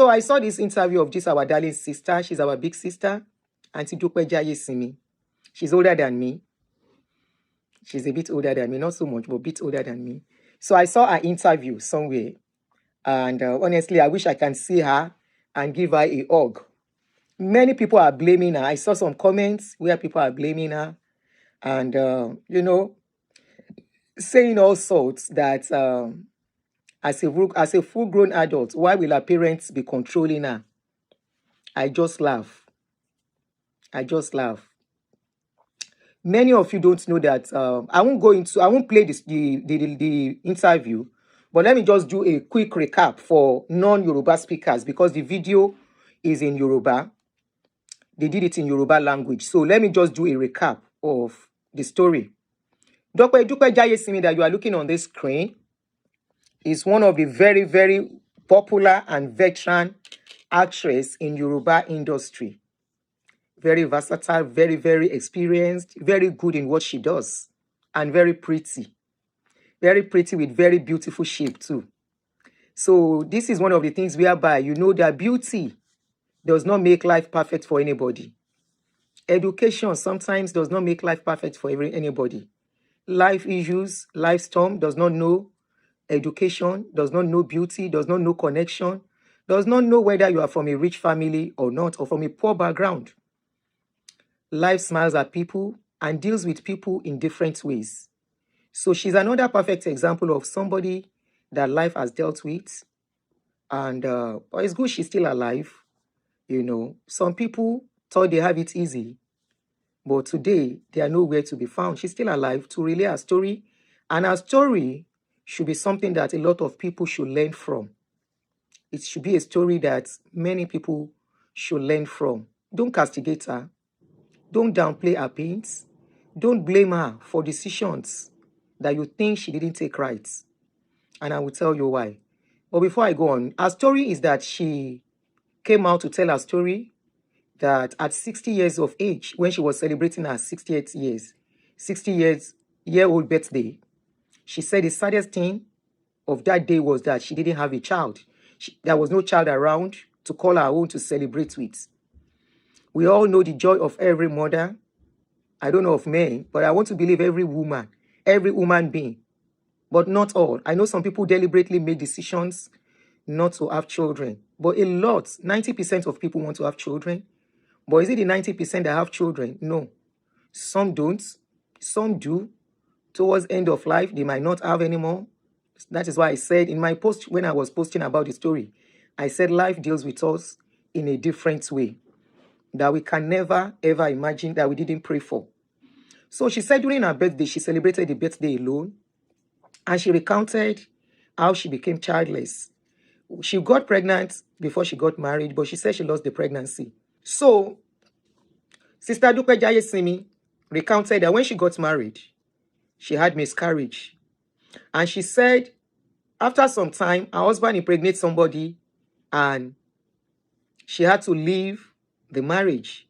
So I saw this interview of this our darling sister. She's our big sister, Aunty Dupe Jayesimi. She's older than me. She's a bit older than me, not so much, but a bit older than me. So I saw her interview somewhere. And honestly, I wish I can see her and give her a hug. Many people are blaming her. I saw some comments where people are blaming her. And, saying all sorts that as a full-grown adult, why will her parents be controlling her? I just laugh. Many of you don't know that. I won't play the interview, but let me just do a quick recap for non-Yoruba speakers because the video is in Yoruba. They did it in Yoruba language. So let me just do a recap of the story. Dupe Jayesimi that you are looking on this screen is one of the very, very popular and veteran actress in Yoruba industry. Very versatile, very, very experienced, very good in what she does, and very pretty. Very pretty with very beautiful shape too. So this is one of the things whereby you know that beauty does not make life perfect for anybody. Education sometimes does not make life perfect for anybody. Life issues, life storm does not know education, does not know beauty, does not know connection, does not know whether you are from a rich family or not, or from a poor background. Life smiles at people and deals with people in different ways. So she's another perfect example of somebody that life has dealt with. And but it's good she's still alive. You know, some people thought they have it easy, but today they are nowhere to be found. She's still alive to relay her story, and her story should be something that a lot of people should learn from. It should be a story that many people should learn from. Don't castigate her. Don't downplay her pains. Don't blame her for decisions that you think she didn't take right. And I will tell you why. But before I go on, her story is that she came out to tell her story that at 60 years of age, when she was celebrating her 60-year-old birthday, she said the saddest thing of that day was that she didn't have a child. There was no child around to call her own to celebrate with. We all know the joy of every mother. I don't know of men, but I want to believe every woman being, but not all. I know some people deliberately make decisions not to have children, but a lot, 90% of people want to have children. But is it the 90% that have children? No. Some don't. Some do. Towards end of life, they might not have anymore. That is why I said in my post, when I was posting about the story, I said life deals with us in a different way that we can never, ever imagine, that we didn't pray for. So she said during her birthday, she celebrated the birthday alone, and she recounted how she became childless. She got pregnant before she got married, but she said she lost the pregnancy. So Sister Dupe Jayesimi recounted that when she got married, she had miscarriage. And she said after some time, her husband impregnated somebody and she had to leave the marriage,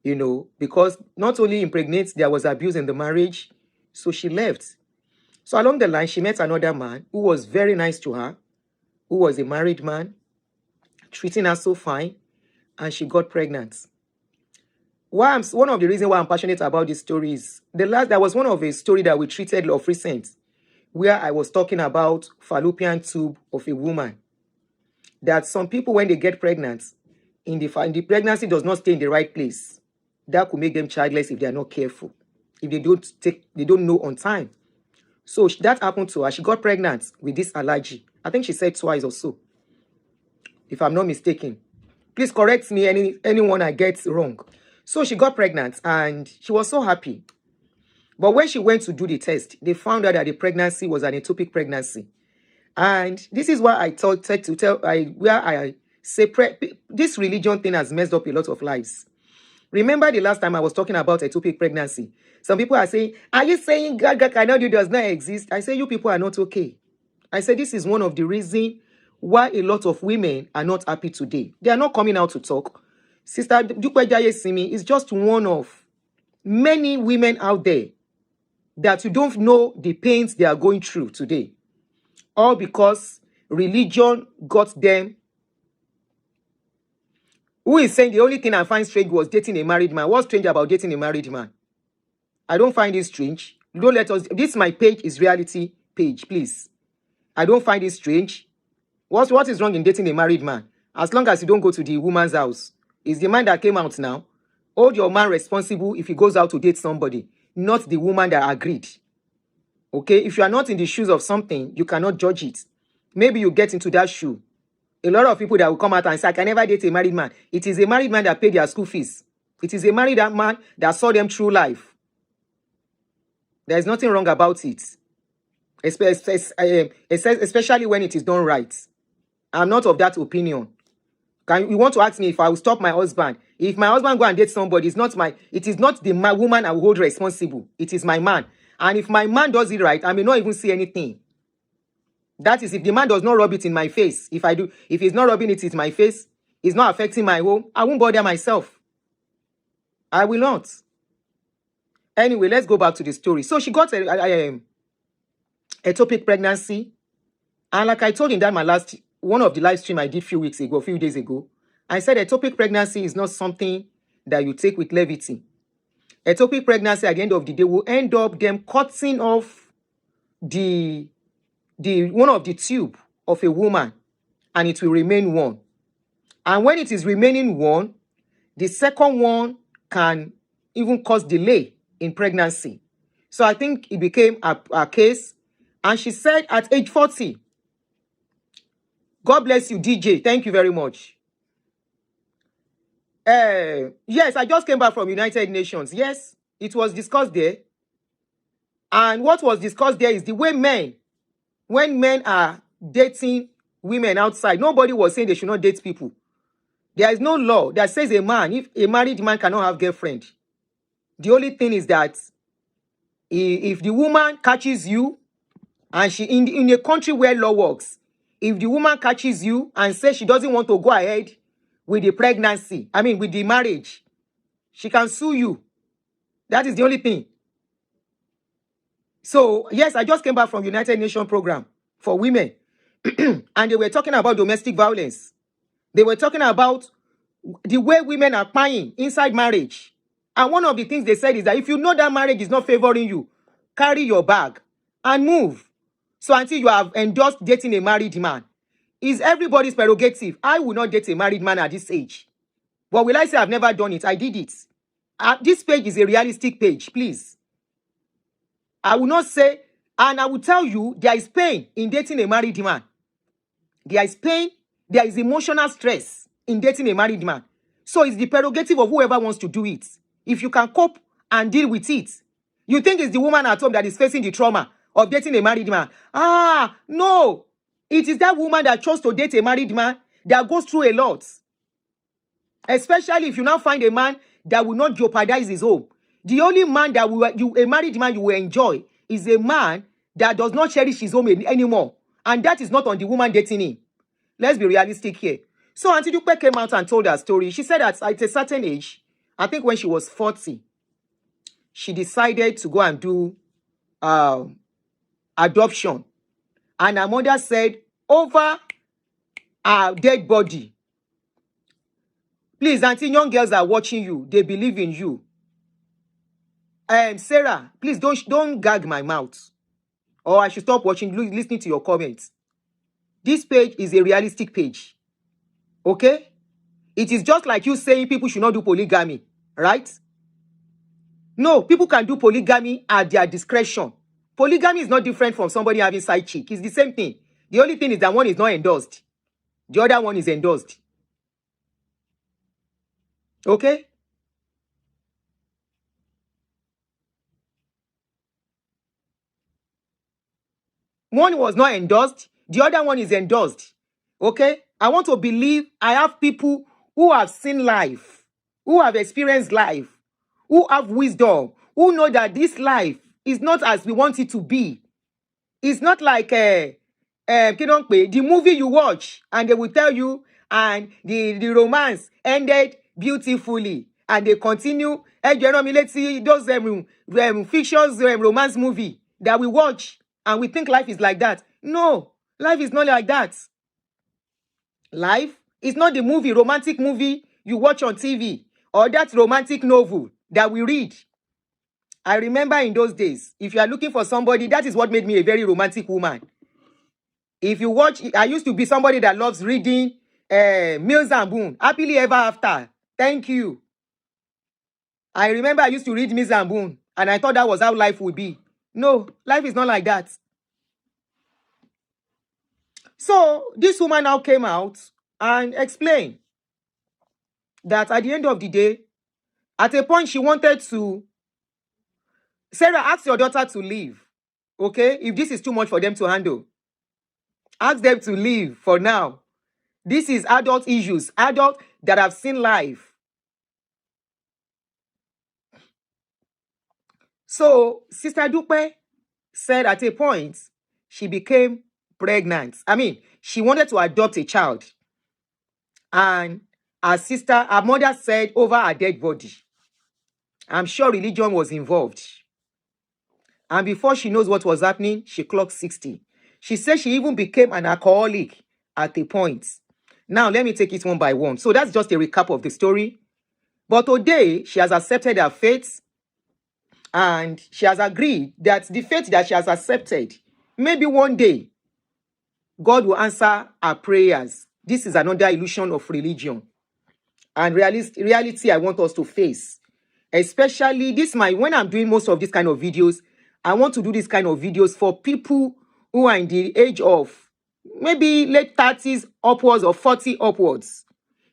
you know, because not only impregnates, there was abuse in the marriage. So she left. So along the line, she met another man who was very nice to her, who was a married man, treating her so fine, and she got pregnant. One of the reasons why I'm passionate about this story is there was one of a story that we treated of recent, where I was talking about fallopian tube of a woman. That some people, when they get pregnant, in the pregnancy does not stay in the right place. That could make them childless if they are not careful, if they don't know on time. So that happened to her. She got pregnant with this allergy. I think she said twice or so, if I'm not mistaken. Please correct me, anyone I get wrong. So she got pregnant and she was so happy. But when she went to do the test, they found out that the pregnancy was an ectopic pregnancy. And this is why I say this religion thing has messed up a lot of lives. Remember the last time I was talking about ectopic pregnancy? Some people are saying, are you saying God cannot do does not exist? I say you people are not okay. I say this is one of the reasons why a lot of women are not happy today. They are not coming out to talk. Sister Dupe Jayesimi is just one of many women out there that you don't know the pains they are going through today. All because religion got them Who is saying the only thing I find strange was dating a married man? What's strange about dating a married man? I don't find it strange. Don't let us. This my page is reality page, please. I don't find it strange. What is wrong in dating a married man? As long as you don't go to the woman's house. It's the man that came out now. Hold your man responsible if he goes out to date somebody, not the woman that agreed. Okay? If you are not in the shoes of something, you cannot judge it. Maybe you get into that shoe. A lot of people that will come out and say, I can never date a married man. It is a married man that paid their school fees. It is a married man that saw them through life. There is nothing wrong about it. Especially when it is done right. I'm not of that opinion. You want to ask me if I will stop my husband? If my husband go and date somebody, it is not the woman I will hold responsible. It is my man. And if my man does it right, I may not even see anything. That is if the man does not rub it in my face. If he's not rubbing it in my face, it's not affecting my home, I won't bother myself. I will not. Anyway, let's go back to the story. So she got a ectopic pregnancy. And like I told you in that one of the live stream I did a few days ago, I said ectopic pregnancy is not something that you take with levity. Ectopic pregnancy at the end of the day will end up them cutting off the one of the tube of a woman, and it will remain one. And when it is remaining one, the second one can even cause delay in pregnancy. So I think it became a case. And she said at age 40, God bless you, DJ. Thank you very much. Yes, I just came back from United Nations. Yes, it was discussed there. And what was discussed there is the way when men are dating women outside, nobody was saying they should not date people. There is no law that says if a married man cannot have girlfriend. The only thing is that if the woman catches you, and she in a country where law works, if the woman catches you and says she doesn't want to go ahead with the pregnancy, with the marriage, she can sue you. That is the only thing. So, yes, I just came back from United Nations program for women. And they were talking about domestic violence. They were talking about the way women are paying inside marriage. And one of the things they said is that if you know that marriage is not favoring you, carry your bag and move. So until you have endorsed dating a married man, is everybody's prerogative. I will not date a married man at this age. But will I say I've never done it? I did it. This page is a realistic page, please. I will not say, and I will tell you, there is pain in dating a married man. There is pain, there is emotional stress in dating a married man. So it's the prerogative of whoever wants to do it. If you can cope and deal with it. You think it's the woman at home that is facing the trauma of dating a married man. No. It is that woman that chose to date a married man that goes through a lot. Especially if you now find a man that will not jeopardize his home. The only man that a married man you will enjoy is a man that does not cherish his home anymore. And that is not on the woman dating him. Let's be realistic here. So Auntie Dupe came out and told her story. She said that at a certain age, I think when she was 40, she decided to go and do adoption. And her mother said, over her dead body, please, Auntie, young girls are watching you. They believe in you. Sarah, please don't gag my mouth. Or I should stop listening to your comments. This page is a realistic page. Okay? It is just like you saying people should not do polygamy. Right? No, people can do polygamy at their discretion. Polygamy is not different from somebody having side chick. It's the same thing. The only thing is that one is not endorsed. The other one is endorsed. Okay? One was not endorsed. The other one is endorsed. Okay? I want to believe I have people who have seen life, who have experienced life, who have wisdom, who know that this life is not as we want it to be. It's not like the movie you watch and they will tell you and the romance ended beautifully and they continue. Let's see those fictions, romance movie that we watch and we think life is like that. No, life is not like that. Life is not the romantic movie you watch on TV or that romantic novel that we read. I remember in those days, if you are looking for somebody, that is what made me a very romantic woman. If you watch, I used to be somebody that loves reading Mills and Boone, Happily Ever After. Thank you. I remember I used to read Mills and Boone, and I thought that was how life would be. No, life is not like that. So this woman now came out and explained that at the end of the day, at a point she wanted to, Sarah, ask your daughter to leave. Okay? If this is too much for them to handle, ask them to leave for now. This is adult issues, adult that have seen life. So Sister Dupe said at a point she became pregnant. I mean, she wanted to adopt a child. And her mother said over her dead body. I'm sure religion was involved. And before she knows what was happening, she clocked 60. She said she even became an alcoholic at a point. Now, let me take it one by one. So that's just a recap of the story. But today, she has accepted her fate. And she has agreed that the fate that she has accepted, maybe one day, God will answer her prayers. This is another illusion of religion. And reality I want us to face. Especially when I'm doing most of these kind of videos, I want to do this kind of videos for people who are in the age of maybe late 30s upwards or 40 upwards.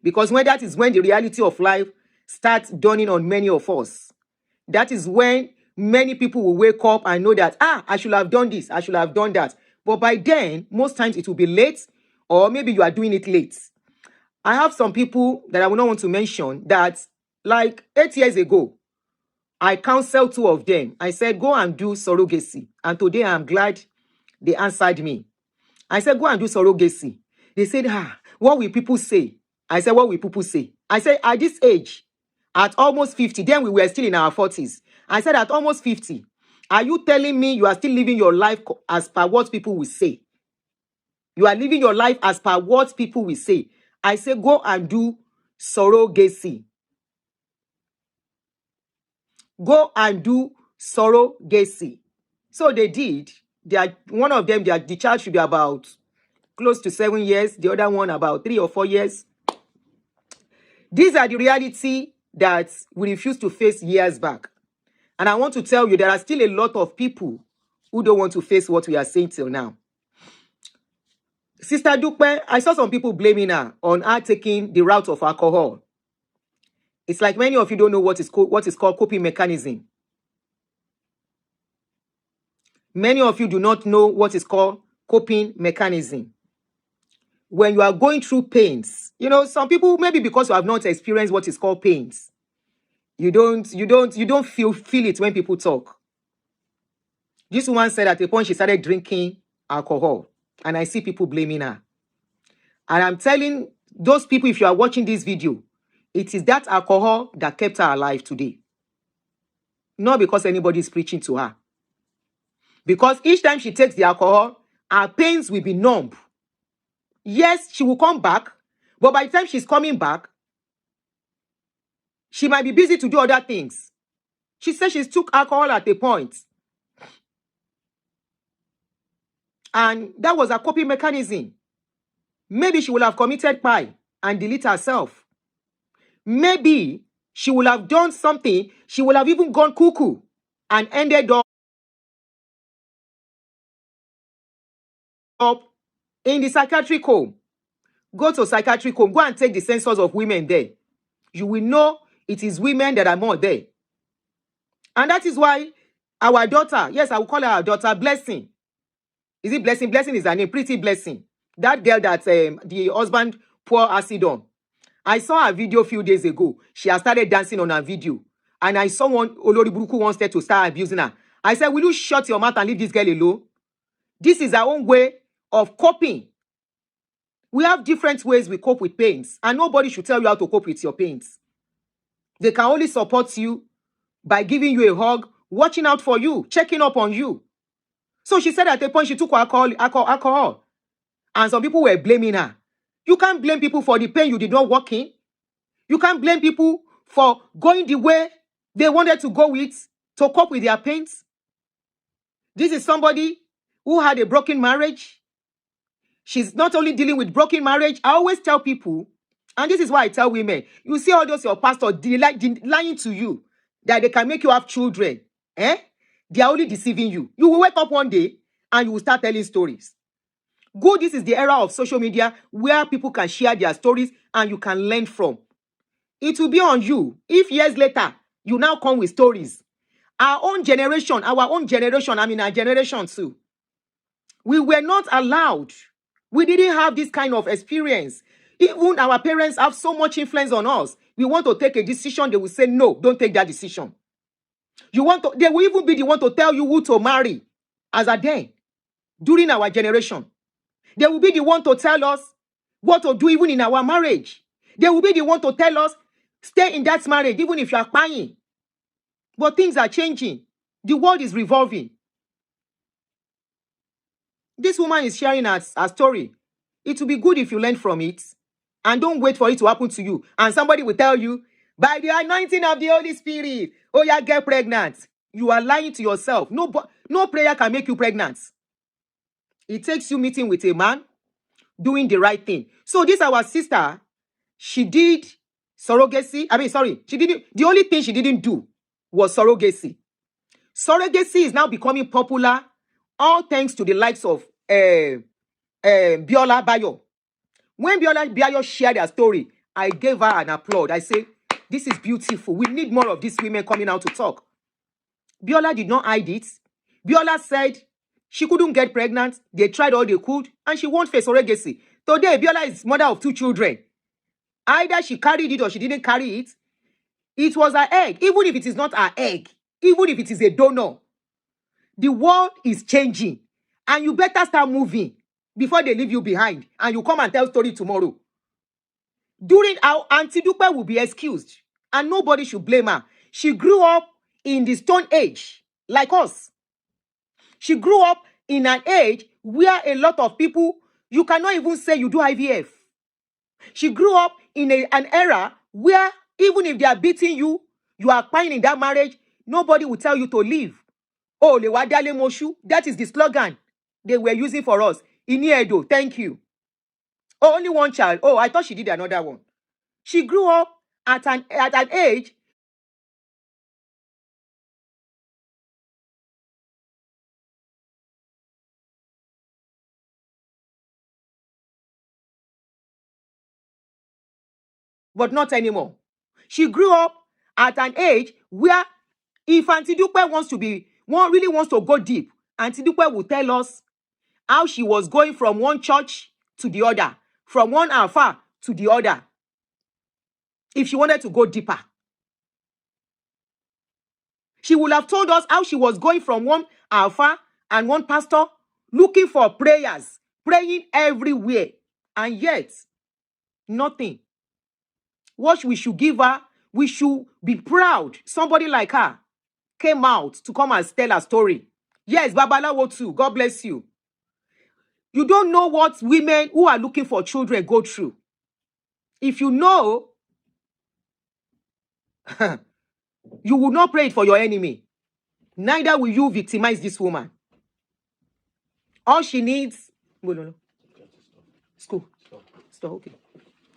Because that is when the reality of life starts dawning on many of us. That is when many people will wake up and know that, I should have done this, I should have done that. But by then, most times it will be late, or maybe you are doing it late. I have some people that I will not want to mention that, like 8 years ago, I counseled 2 of them. I said, go and do surrogacy. And today I'm glad they answered me. I said, go and do surrogacy. They said, what will people say? I said, what will people say? I said, at this age, at almost 50, then we were still in our 40s. I said, at almost 50, are you telling me you are still living your life as per what people will say? You are living your life as per what people will say. I say, go and do surrogacy. Go and do surrogacy. So they did. One of them, the child should be about close to 7 years. The other one about 3 or 4 years. These are the reality that we refused to face years back. And I want to tell you, there are still a lot of people who don't want to face what we are saying till now. Sister Dupe, I saw some people blaming her on her taking the route of alcohol. It's like many of you don't know what is called coping mechanism. Many of you do not know what is called coping mechanism. When you are going through pains, some people, maybe because you have not experienced what is called pains, you don't feel it when people talk. This woman said at a point she started drinking alcohol, and I see people blaming her. And I'm telling those people, if you are watching this video, it is that alcohol that kept her alive today. Not because anybody is preaching to her. Because each time she takes the alcohol, her pains will be numb. Yes, she will come back, but by the time she's coming back, she might be busy to do other things. She said she took alcohol at a point. And that was a coping mechanism. Maybe she would have committed crime and delete herself. Maybe she would have done something. She would have even gone cuckoo and ended up in the psychiatric home. Go to psychiatric home. Go and take the census of women there. You will know it is women that are more there. And that is why our daughter, yes, I will call her our daughter, Blessing. Is it Blessing? Blessing is her name, Pretty Blessing. That girl that the husband poured acid on. I saw a video a few days ago. She has started dancing on her video. And I saw one Olori Buruku wanted to start abusing her. I said, will you shut your mouth and leave this girl alone? This is our own way of coping. We have different ways we cope with pains. And nobody should tell you how to cope with your pains. They can only support you by giving you a hug, watching out for you, checking up on you. So she said at a point she took alcohol. And some people were blaming her. You can't blame people for the pain you did not work in. You can't blame people for going the way they wanted to go with to cope with their pains. This is somebody who had a broken marriage. She's not only dealing with broken marriage. I always tell people, and this is why I tell women, you see all those your pastors lying to you that they can make you have children. They are only deceiving you. You will wake up one day and you will start telling stories. Good, this is the era of social media where people can share their stories and you can learn from. It will be on you if years later you now come with stories. Our own generation, I mean our generation too, we were not allowed. We didn't have this kind of experience. Even our parents have so much influence on us. We want to take a decision, they will say, no, don't take that decision. They will even be the one to tell you who to marry as a then, during our generation. They will be the one to tell us what to do even in our marriage. They will be the one to tell us, stay in that marriage even if you are crying. But things are changing. The world is revolving. This woman is sharing her story. It will be good if you learn from it and don't wait for it to happen to you. And somebody will tell you, by the anointing of the Holy Spirit, oh yeah, get pregnant. You are lying to yourself. No prayer can make you pregnant. It takes you meeting with a man, doing the right thing. So this our sister, she did surrogacy. The only thing she didn't do was surrogacy. Surrogacy is now becoming popular, all thanks to the likes of Biola Bayo. When Biola Bayo shared her story, I gave her an applaud. I said, this is beautiful. We need more of these women coming out to talk. Biola did not hide it. Biola said she couldn't get pregnant. They tried all they could, and she won't face surrogacy. Today, Biola is mother of 2 children. Either she carried it or she didn't carry it. It was her egg. Even if it is not her egg, even if it is a donor, the world is changing. And you better start moving before they leave you behind. And you come and tell story tomorrow. During our Aunty Dupe will be excused. And nobody should blame her. She grew up in the Stone Age, like us. She grew up in an age where a lot of people, you cannot even say you do IVF. She grew up in an era where even if they are beating you, you are crying in that marriage, nobody will tell you to leave. Oh, Lewadale Moshu, that is the slogan they were using for us. Iniedo, thank you. Oh, only one child. Oh, I thought she did another one. She grew up at an age but not anymore. She grew up at an age where if Aunty Dupe really wants to go deep, Aunty Dupe will tell us how she was going from one church to the other, from one alpha to the other, if she wanted to go deeper. She would have told us how she was going from one alpha and one pastor, looking for prayers, praying everywhere, and yet, nothing. What we should give her, we should be proud. Somebody like her came out to come and tell her story. Yes, Babalawo too. God bless you. You don't know what women who are looking for children go through. If you know, you will not pray it for your enemy. Neither will you victimize this woman. All she needs... No. School. Stop, okay.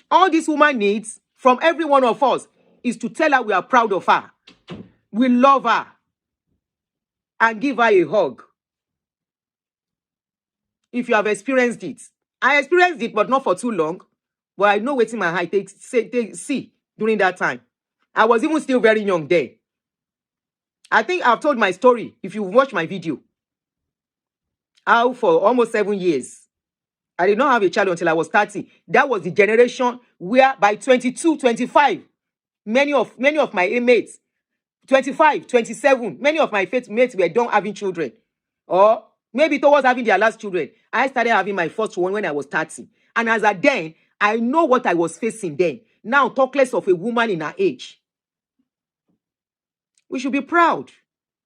All this woman needs from every one of us is to tell her we are proud of her. We love her. And give her a hug. If you have experienced it. I experienced it, but not for too long. But I know what my eye see during that time. I was even still very young then. I think I've told my story, if you watch my video. How for almost 7 years, I did not have a child until I was 30. That was the generation where by 22, 25, many of my mates, 25, 27, many of my mates were done having children. Or maybe towards having their last children. I started having my first one when I was 30. And as at then, I know what I was facing then. Now, talk less of a woman in her age. We should be proud.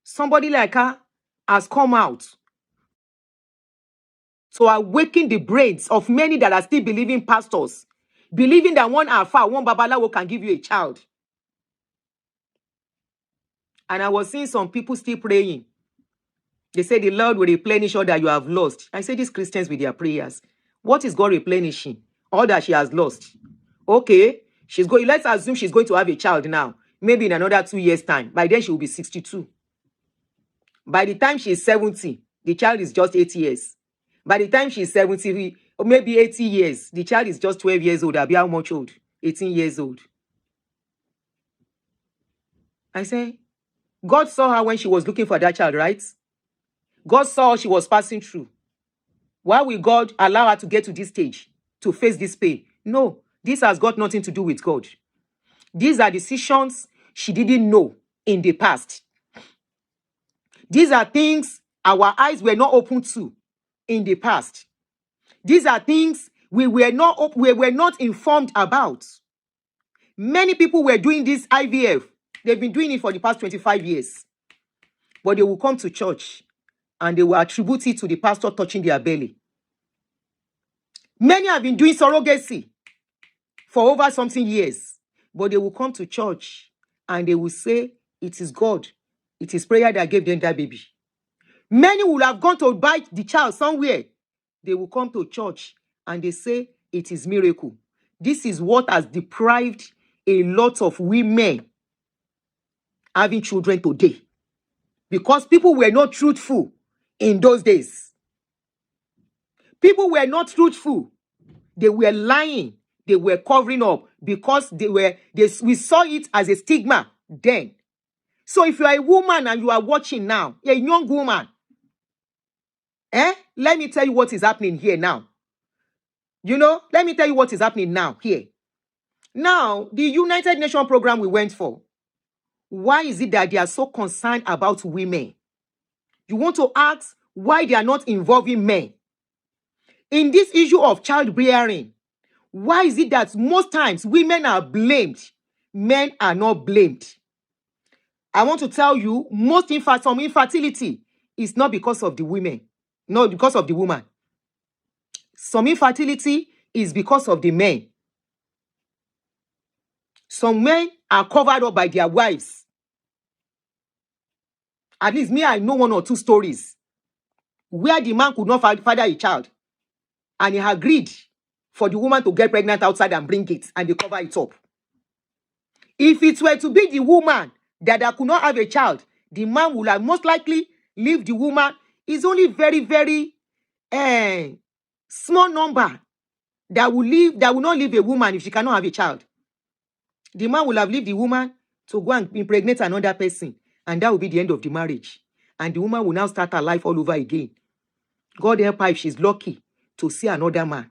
Somebody like her has come out to awaken the brains of many that are still believing pastors. believing that one alpha, one babalawo can give you a child. And I was seeing some people still praying. They say the Lord will replenish all that you have lost. I say these Christians with their prayers. What is God replenishing? All that she has lost. Okay, she's going. Let's assume she's going to have a child now. Maybe in another 2 years' time. By then she will be 62. By the time she's 70, the child is just 8 years. By the time she's 70, or maybe 80 years, the child is just 12 years old. I'll be how much old? 18 years old. I say, God saw her when she was looking for that child, right? God saw she was passing through. Why will God allow her to get to this stage, to face this pain? No, this has got nothing to do with God. These are decisions she didn't know in the past. These are things our eyes were not open to in the past. These are things we were not informed about. Many people were doing this IVF. They've been doing it for the past 25 years. But they will come to church and they will attribute it to the pastor touching their belly. Many have been doing surrogacy for over something years. But they will come to church and they will say, it is God. It is prayer that gave them that baby. Many will have gone to buy the child somewhere. They will come to church and they say, it is miracle. This is what has deprived a lot of women having children today. Because people were not truthful in those days. People were not truthful. They were lying. They were covering up because we saw it as a stigma then. So if you are a woman and you are watching now, a young woman, let me tell you what is happening here now. Let me tell you what is happening now here. Now, the United Nations program we went for, why is it that they are so concerned about women? You want to ask why they are not involving men? In this issue of childbearing, why is it that most times women are blamed, men are not blamed? I want to tell you, some infertility is not because of the women, not because of the woman. Some infertility is because of the men. Some men are covered up by their wives. At least me, I know 1 or 2 stories where the man could not father a child. And he agreed for the woman to get pregnant outside and bring it. And they cover it up. If it were to be the woman that could not have a child, the man would have most likely leave the woman. It's only very, very small number that will not leave a woman if she cannot have a child. The man will have left the woman to go and impregnate another person. And that will be the end of the marriage. And the woman will now start her life all over again. God help her if she's lucky to see another man.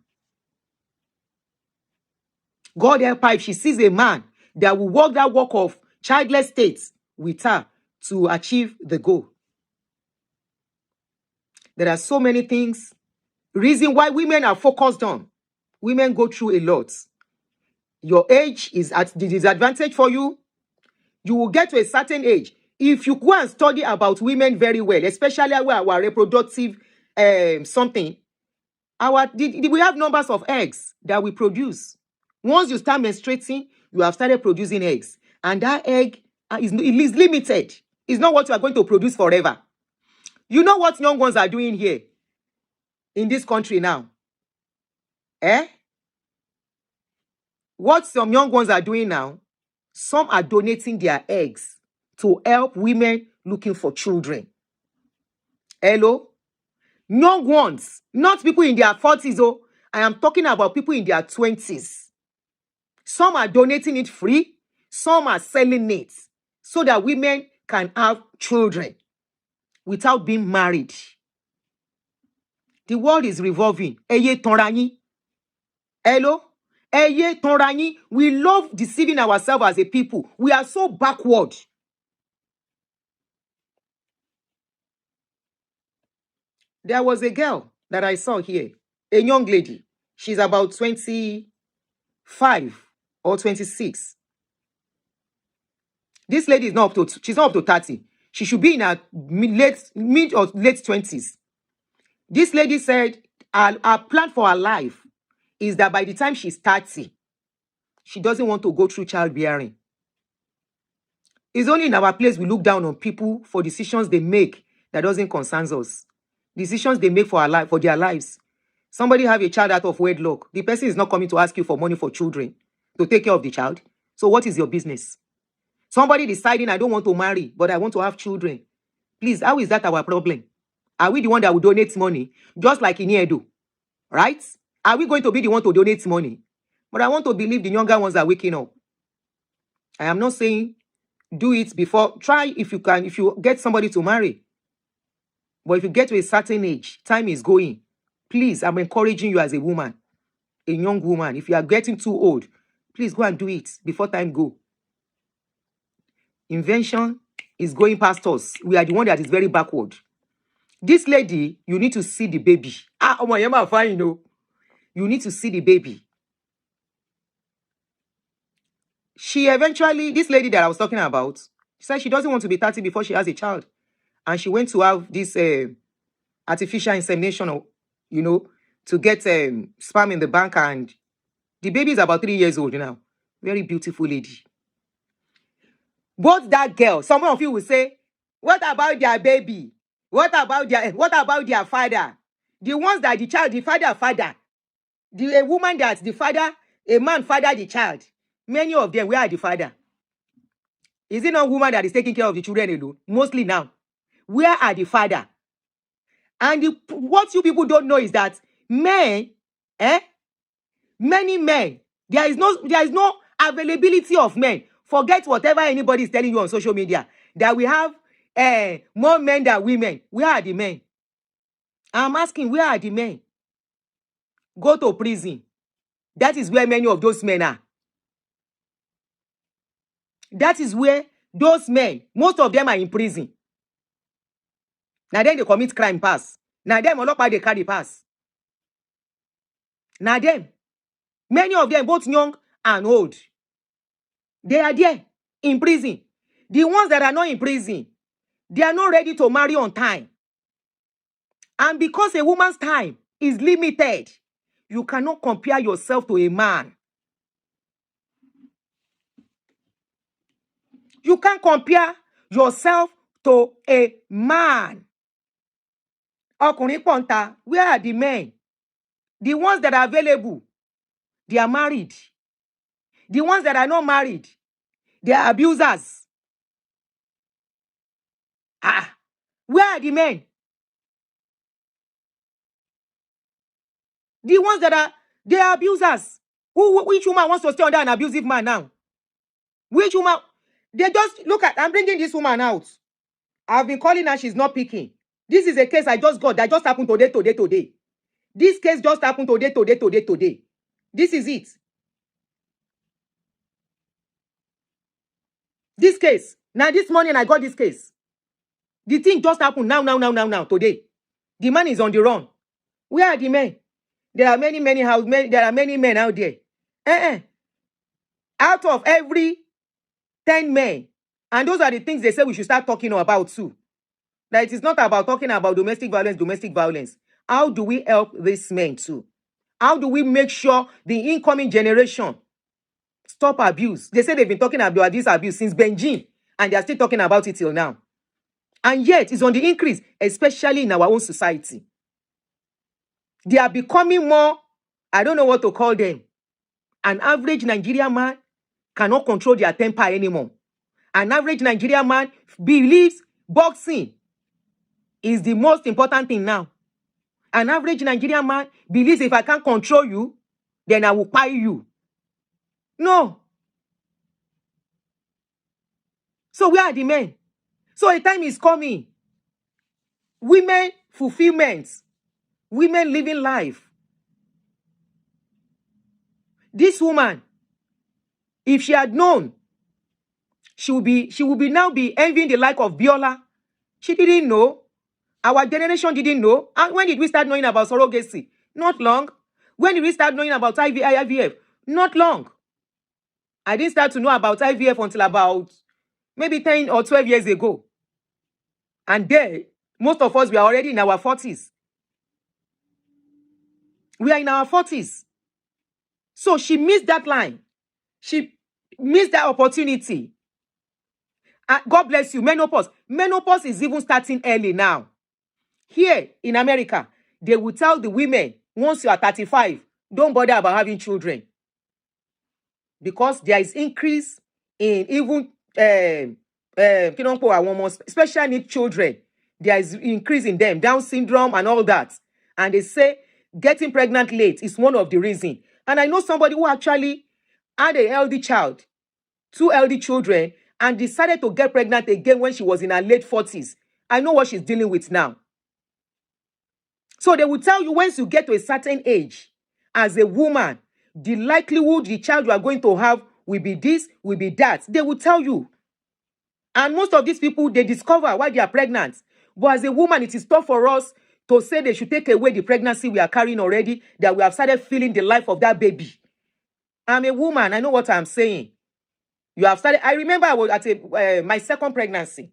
God help her if she sees a man that will walk that walk of childless state with her to achieve the goal. There are so many things. Reason why women are focused on. Women go through a lot. Your age is at the disadvantage for you. You will get to a certain age. If you go and study about women very well, especially our reproductive something, we have numbers of eggs that we produce. Once you start menstruating, you have started producing eggs. And that egg is limited. It's not what you are going to produce forever. You know what young ones are doing here in this country now? What some young ones are doing now, some are donating their eggs to help women looking for children. Hello? Young ones, not people in their 40s. Oh, I am talking about people in their 20s. Some are donating it free. Some are selling it so that women can have children without being married. The world is revolving. Eye tonranyi. Hello? Eye tonranyi. We love deceiving ourselves as a people. We are so backward. There was a girl that I saw here, a young lady. She's about 25 or 26. This lady is not up to, she's not up to 30. She should be in her mid or late 20s. This lady said her plan for her life is that by the time she's 30, She doesn't want to go through childbearing. It's only in our place we look down on people for decisions they make that doesn't concern us. Decisions they make for their lives. Somebody have a child out of wedlock. The person is not coming to ask you for money for children to take care of the child. So what is your business? Somebody deciding, I don't want to marry, but I want to have children. Please, how is that our problem? Are we the one that will donate money? Just like in Edo, right? Are we going to be the one to donate money? But I want to believe the younger ones are waking up. I am not saying do it before. Try if you can, if you get somebody to marry. But if you get to a certain age, time is going. Please, I'm encouraging you as a woman, a young woman. If you are getting too old, please go and do it before time go. Invention is going past us. We are the one that is very backward. This lady, you need to see the baby. Oh my God, fine, you know. You need to see the baby. She eventually, this lady that I was talking about, she said she doesn't want to be 30 before she has a child. And she went to have this artificial insemination, you know, to get sperm in the bank. And the baby is about 3 years old now. Very beautiful lady. Both that girl, some of you will say, what about their baby? What about their father? The ones that the father, a woman that the father, a man father the child. Many of them, where are the father? Is it not woman that is taking care of the children alone? Mostly now. Where are the father? And what you people don't know is that men, many men, there is no availability of men. Forget whatever anybody is telling you on social media, that we have more men than women. Where are the men? I'm asking, where are the men? Go to prison. That is where many of those men are. That is where those men, most of them are in prison. Now then they commit crime pass. Now them why they carry pass. Now them, many of them, both young and old, they are there in prison. The ones that are not in prison, they are not ready to marry on time. And because a woman's time is limited, you cannot compare yourself to a man. You can't compare yourself to a man. Ọkùnrin pọ̀nta, where are the men? The ones that are available, they are married. The ones that are not married, they are abusers. Where are the men? The ones that they are abusers. Which woman wants to stay under an abusive man now? Which woman? They just, look at, I'm bringing this woman out. I've been calling her, she's not picking. This is a case I just got that just happened today. This case just happened today. This is it. This case. Now this morning I got this case. The thing just happened now, today. The man is on the run. Where are the men? There are many men out there. Out of every 10 men, and those are the things they say we should start talking about too. That it is not about talking about domestic violence. How do we help these men too? How do we make sure the incoming generation stop abuse? They say they've been talking about this abuse since Benjin, and they are still talking about it till now. And yet, it's on the increase, especially in our own society. They are becoming more, I don't know what to call them. An average Nigerian man cannot control their temper anymore. An average Nigerian man believes boxing is the most important thing now. An average Nigerian man believes if I can't control you, then I will pay you. No. So where are the men? So a time is coming. Women fulfillment. Women living life. This woman, if she had known, she would be now envying the like of Biola. She didn't know. Our generation didn't know. And when did we start knowing about surrogacy? Not long. When did we start knowing about IVF? Not long. I didn't start to know about IVF until about maybe 10 or 12 years ago. And there, most of us were already in our 40s. We are in our 40s. So she missed that line. She missed that opportunity. God bless you. Menopause. Menopause is even starting early now. Here in America, they will tell the women, once you are 35, don't bother about having children. Because there is increase in even special need children. There is increase in them, Down syndrome and all that. And they say getting pregnant late is one of the reasons. And I know somebody who actually had a healthy child, 2 healthy children, and decided to get pregnant again when she was in her late 40s. I know what she's dealing with now. So they will tell you once you get to a certain age, as a woman, the likelihood the child you are going to have will be this, will be that. They will tell you. And most of these people, they discover why they are pregnant. But as a woman, it is tough for us to say they should take away the pregnancy we are carrying already, that we have started feeling the life of that baby. I'm a woman. I know what I'm saying. You have started. I remember I was at my second pregnancy.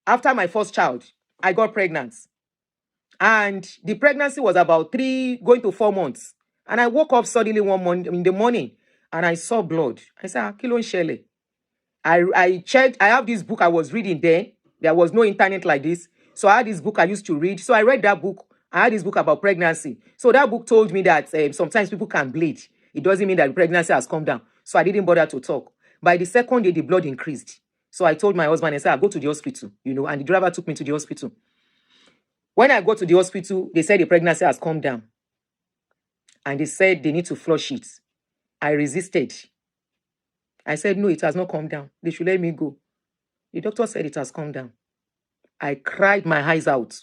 After my first child, I got pregnant. And the pregnancy was about 3 going to 4 months. And I woke up suddenly one morning in the morning and I saw blood. I said, kí ló ń ṣẹlẹ̀? I checked. I have this book I was reading there. There was no internet like this. So I had this book I used to read. So I read that book. I had this book about pregnancy. So that book told me that sometimes people can bleed. It doesn't mean that the pregnancy has come down. So I didn't bother to talk. By the second day, the blood increased. So I told my husband, I said, I'll go to the hospital, and the driver took me to the hospital. When I got to the hospital, they said the pregnancy has come down. And they said they need to flush it. I resisted. I said, no, it has not come down. They should let me go. The doctor said it has come down. I cried my eyes out.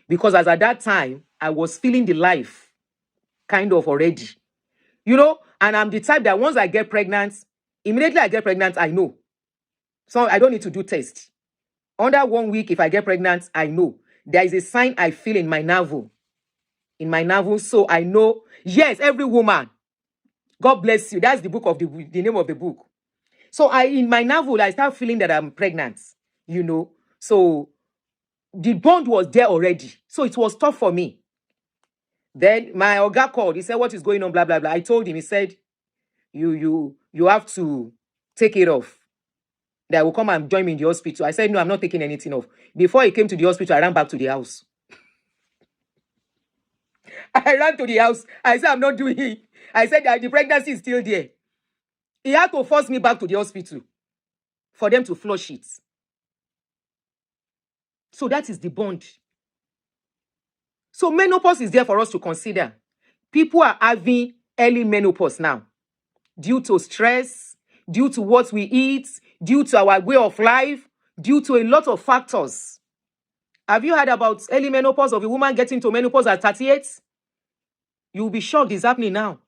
Because as at that time, I was feeling the life kind of already. And I'm the type that once I get pregnant, immediately I get pregnant, I know. So I don't need to do tests. Under 1 week, if I get pregnant, I know. There is a sign I feel in my navel. So I know. Yes, every woman. God bless you. That's the book of the name of the book. So in my navel, I start feeling that I'm pregnant. So the bond was there already. So it was tough for me. Then my oga called. He said, what is going on? Blah, blah, blah. I told him. He said, you have to take it off. That will come and join me in the hospital. I said, no, I'm not taking anything off. Before he came to the hospital, I ran back to the house. I ran to the house. I said, I'm not doing it. I said that the pregnancy is still there. He had to force me back to the hospital for them to flush it. So that is the bond. So menopause is there for us to consider. People are having early menopause now due to stress, due to what we eat, due to our way of life, due to a lot of factors. Have you heard about early menopause of a woman getting to menopause at 38? You'll be shocked it's happening now.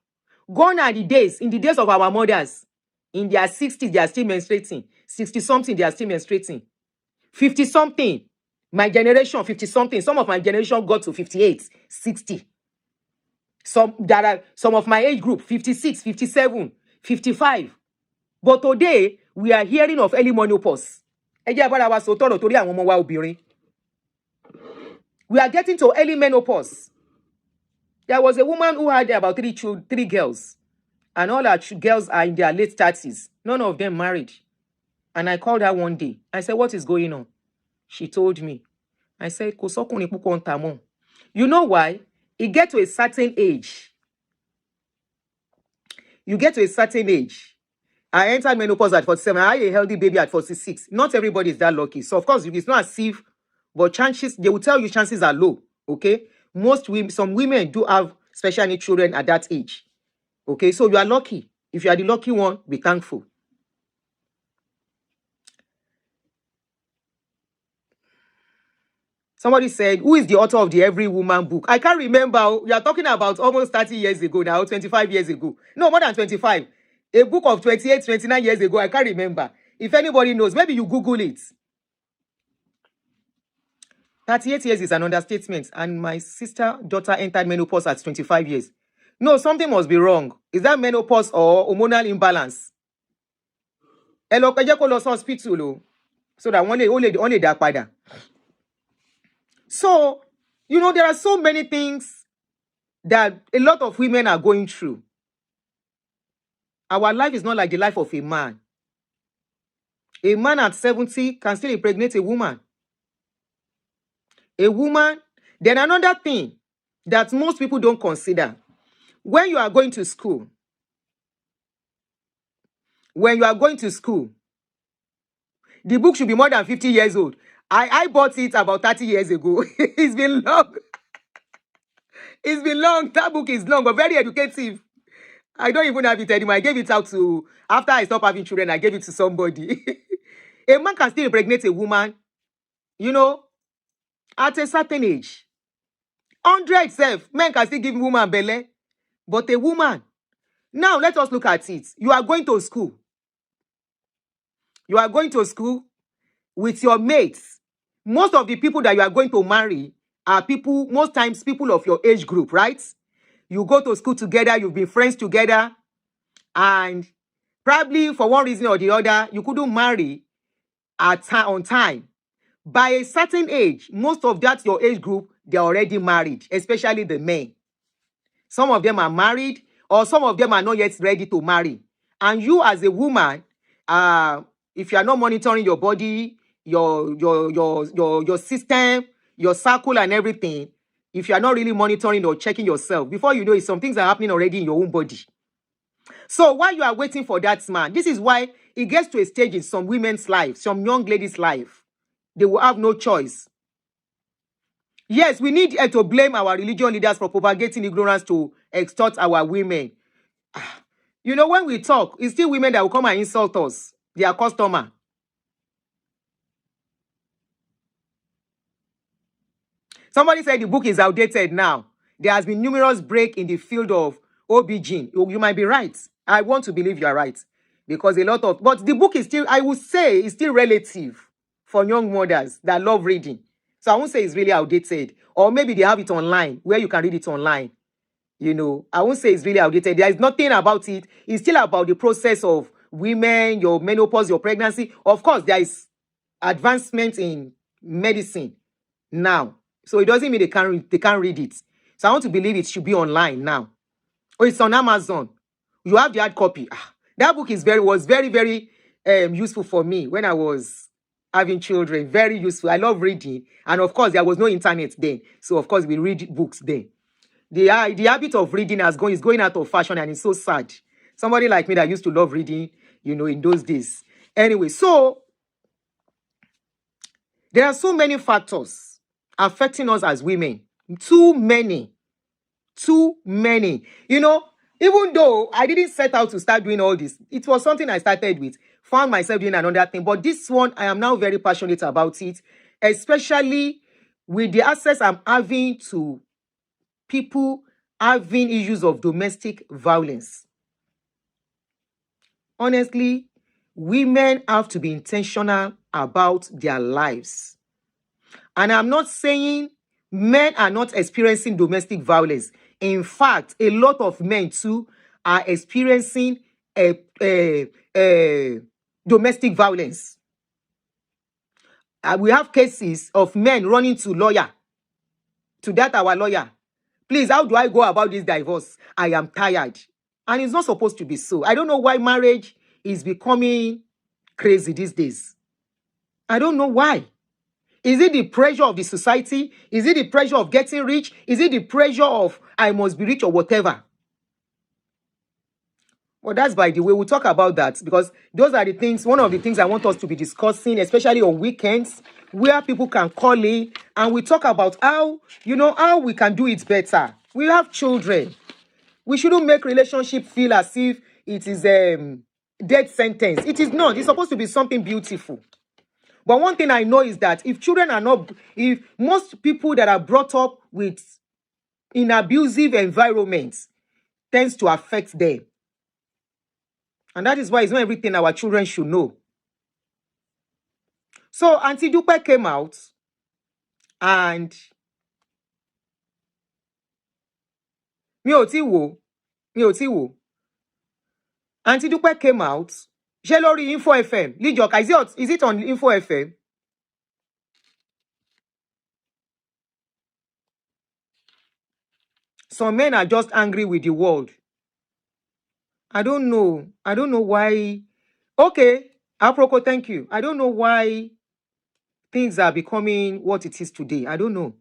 Gone are the days, in the days of our mothers, in their 60s, they are still menstruating. 60-something, they are still menstruating. 50-something, my generation, 50-something. Some of my generation got to 58, 60. Some of my age group, 56, 57, 55. But today, we are hearing of early menopause. We are getting to early menopause. There was a woman who had about 3 girls. And all her girls are in their late 30s. None of them married. And I called her one day. I said, what is going on? She told me. I said, you know why? You get to a certain age. I entered menopause at 47. I had a healthy baby at 46. Not everybody is that lucky. So, of course, it's not as if, but chances, they will tell you chances are low. Okay? Some women do have special needs children at that age. Okay? So, you are lucky. If you are the lucky one, be thankful. Somebody said, who is the author of the Every Woman book? I can't remember. We are talking about almost 30 years ago now, 25 years ago. No, more than 25. A book of 28, 29 years ago. I can't remember. If anybody knows, maybe you Google it. 38 years is an understatement. And my daughter entered menopause at 25 years. No, something must be wrong. Is that menopause or hormonal imbalance? Hospital. So that only that pada. So, there are so many things that a lot of women are going through. Our life is not like the life of a man. A man at 70 can still impregnate a woman. A woman, then another thing that most people don't consider, when you are going to school, the book should be more than 50 years old. I bought it about 30 years ago. It's been long. It's been long. That book is long, but very educative. I don't even have it anymore. I gave it out to, after I stopped having children, I gave it to somebody. A man can still impregnate a woman, you know, at a certain age. 100 self, men can still give woman belly. But a woman, now let us look at it. You are going to school. You are going to school with your mates. Most of the people that you are going to marry are people, most times people of your age group, right? You go to school together, you've been friends together, and probably for one reason or the other, you couldn't marry on time. By a certain age, most of that your age group, they're already married, especially the men. Some of them are married, or some of them are not yet ready to marry. And you as a woman, if you are not monitoring your body, your system, your circle and everything, if you are not really monitoring or checking yourself, before you know it, some things are happening already in your own body. So while you are waiting for that man, this is why it gets to a stage in some women's life, some young ladies' life, they will have no choice. Yes, we need to blame our religious leaders for propagating ignorance to extort our women. You know, when we talk, it's still women that will come and insult us, their customer. Somebody said the book is outdated now. There has been numerous break in the field of OBGYN. You might be right. I want to believe you are right. Because a lot of, but the book is still, I would say, is still relative for young mothers that love reading. So I won't say it's really outdated. Or maybe they have it online, where you can read it online. You know, I won't say it's really outdated. There is nothing about it. It's still about the process of women, your menopause, your pregnancy. Of course, there is advancement in medicine now. So it doesn't mean they can't read it. So I want to believe it should be online now. Oh, it's on Amazon. You have the hard copy. That book was very, very useful for me when I was having children. Very useful. I love reading. And of course, there was no internet then. So of course, we read books then. The habit of reading is going out of fashion, and it's so sad. Somebody like me that used to love reading, you know, in those days. Anyway, so there are so many factors affecting us as women. Too many. Too many. You know, even though I didn't set out to start doing all this, it was something I started with. Found myself doing another thing. But this one, I am now very passionate about it. Especially with the access I'm having to people having issues of domestic violence. Honestly, women have to be intentional about their lives. And I'm not saying men are not experiencing domestic violence. In fact, a lot of men too are experiencing domestic violence. We have cases of men running to our lawyer. Please, how do I go about this divorce? I am tired. And it's not supposed to be so. I don't know why marriage is becoming crazy these days. I don't know why. Is it the pressure of the society? Is it the pressure of getting rich? Is it the pressure of I must be rich or whatever? Well, that's by the way. We'll talk about that because those are the things, one of the things I want us to be discussing, especially on weekends, where people can call in and we talk about how, you know, how we can do it better. We have children. We shouldn't make relationship feel as if it is a death sentence. It is not. It's supposed to be something beautiful. But one thing I know is that if most people that are brought up in abusive environments tends to affect them. And that is why it's not everything our children should know. So Aunty Dupe came out and mi ò tí wò. Aunty Dupe came out. Ṣé lórí Info FM? Lijoka, is it on Info FM? Some men are just angry with the world. I don't know. I don't know why. Okay, Aproko, thank you. I don't know why things are becoming what it is today. I don't know.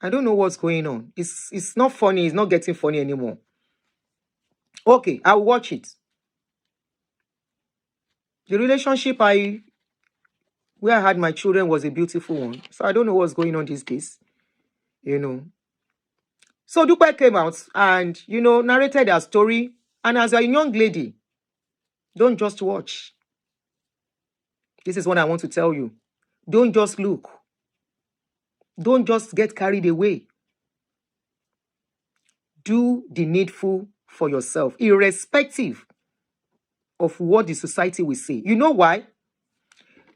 I don't know what's going on. It's not funny. It's not getting funny anymore. Okay, I'll watch it. The relationship where I had my children was a beautiful one. So I don't know what's going on these days. You know. So Dupe came out and, narrated her story. And as a young lady, don't just watch. This is what I want to tell you. Don't just look. Don't just get carried away. Do the needful for yourself, irrespective of what the society will say. You know why?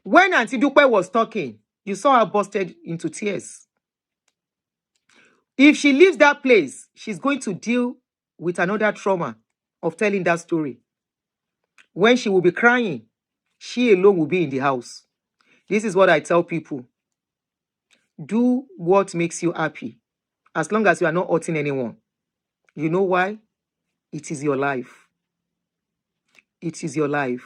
When Aunty Dupe was talking, you saw her busted into tears. If she leaves that place, she's going to deal with another trauma of telling that story. When she will be crying, she alone will be in the house. This is what I tell people. Do what makes you happy, as long as you are not hurting anyone. You know why? It is your life. It is your life.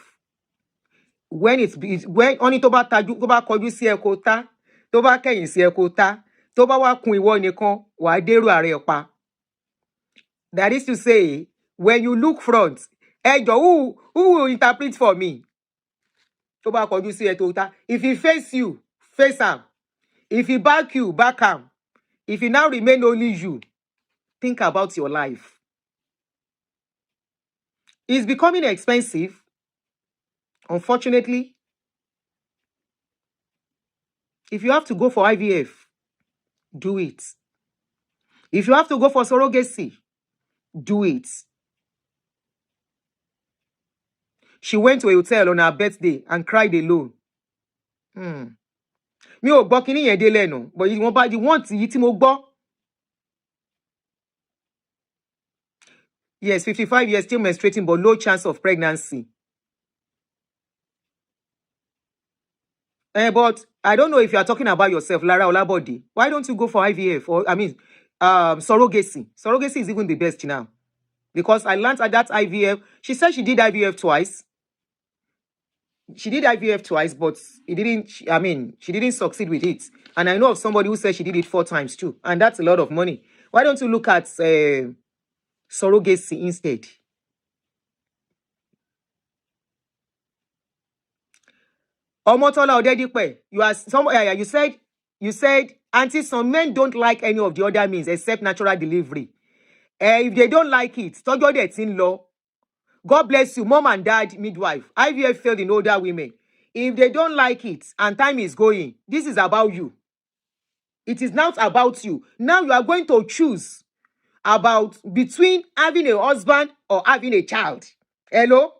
When only tó bá kọjú sí ẹ kó tá, tó bá kẹ̀yìn sí ẹ kó tá, tó bá wá kun ìwọ nìkan, wà á dèrò ààrẹ pa. That is to say, when you look front, who will interpret for me? Tó bá kọjú sí ẹ tó tá. If he face you, face him. If he back you, back him. If he now remain only you, think about your life. It's becoming expensive. Unfortunately, if you have to go for IVF, do it. If you have to go for surrogacy, do it. She went to a hotel on her birthday and cried alone. Mi ò gbọ́ kíní yẹn dé lẹ́nu, but you want yìí tí mo gbọ́. Yes, 55 years, still menstruating, but low chance of pregnancy. But I don't know if you are talking about yourself, Lara Olabode. Why don't you go for IVF? Or, surrogacy. Surrogacy is even the best now. Because I learned at that IVF. She said she did IVF twice. She did IVF twice, but she didn't succeed with it. And I know of somebody who said she did it 4 times too. And that's a lot of money. Why don't you look at surrogacy instead? Omotola Odedipe, you said, Auntie, some men don't like any of the other means except natural delivery. If they don't like it, tojo that's in law. God bless you, mom and dad, midwife. IVF failed in older women. If they don't like it and time is going, this is about you. It is not about you. Now you are going to choose between having a husband or having a child. Hello?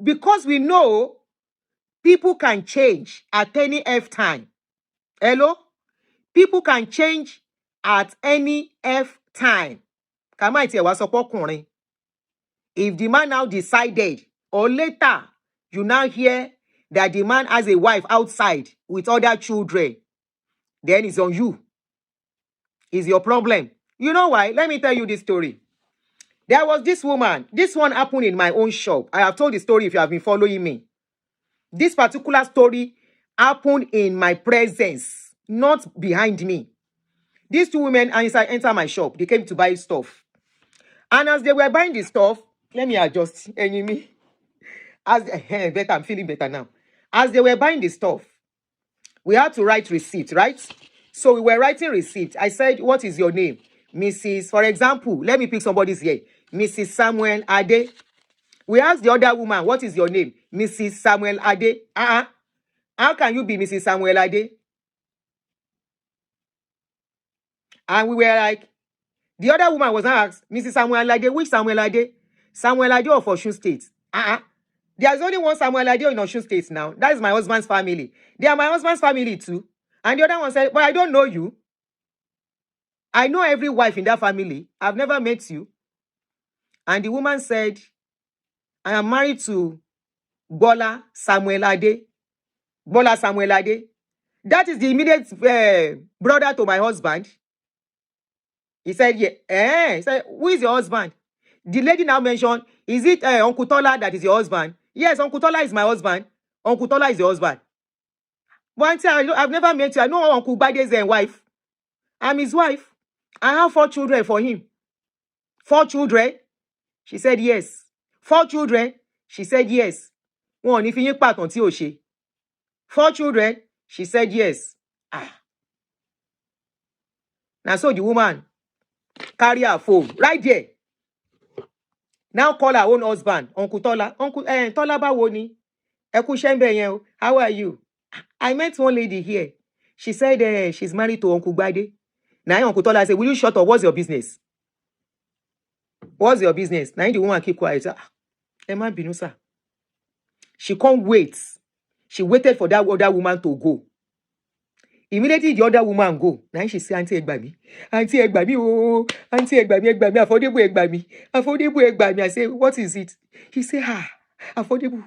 Because we know people can change at any F time. Hello? People can change at any F time. If the man now decided, or later, you now hear that the man has a wife outside with other children, then it's on you. It's your problem. You know why? Let me tell you this story. There was this woman. This one happened in my own shop. I have told the story if you have been following me. This particular story happened in my presence, not behind me. These 2 women enter my shop. They came to buy stuff. And as they were buying the stuff, let me adjust. Better, I'm feeling better now. As they were buying the stuff, we had to write receipt, right? So we were writing receipt. I said, what is your name? Mrs. For example, let me pick somebody's here. Mrs. Samuel Ade. We asked the other woman, what is your name? Mrs. Samuel Ade. How can you be Mrs. Samuel Ade? And we were like, the other woman was asked, Mrs. Samuel Ade, which Samuel Ade? Samuel Ade of Osun State. There's only one Samuel Ade in Osun State now. That is my husband's family. They are my husband's family too. And the other one said, but I don't know you. I know every wife in that family. I've never met you. And the woman said, I am married to Bola Samuel Ade. Bola Samuel Ade. That is the immediate brother to my husband. He said, yeah. He said, who is your husband? The lady now mentioned, is it Uncle Tola that is your husband? Yes, Uncle Tola is my husband. Uncle Tola is your husband. One time, I've never met you. I know Uncle Bade's wife. I'm his wife. I have 4 children for him. 4 children? She said, yes. 4 children? She said, yes. One, if you part on Tioshe. 4 children? She said, yes. Now, so the woman carry her phone right there. Now call her own husband, Uncle Tola. Uncle Tola báwo ni? Ẹ kú iṣẹ́ ńbẹ̀ yẹn o. How are you? I met one lady here. She said she's married to Uncle Bade. Now Uncle Tola said, will you shut up? What's your business? What's your business? Now the woman keep quiet. Emma Binusa. She can't wait. She waited for that other woman to go. Immediately the other woman go. Now she say, Aunty Egbami. Aunty Egbami, oh, Aunty Egbami, affordable Egbami. Affordable Egbami. I say, what is it? He say, affordable.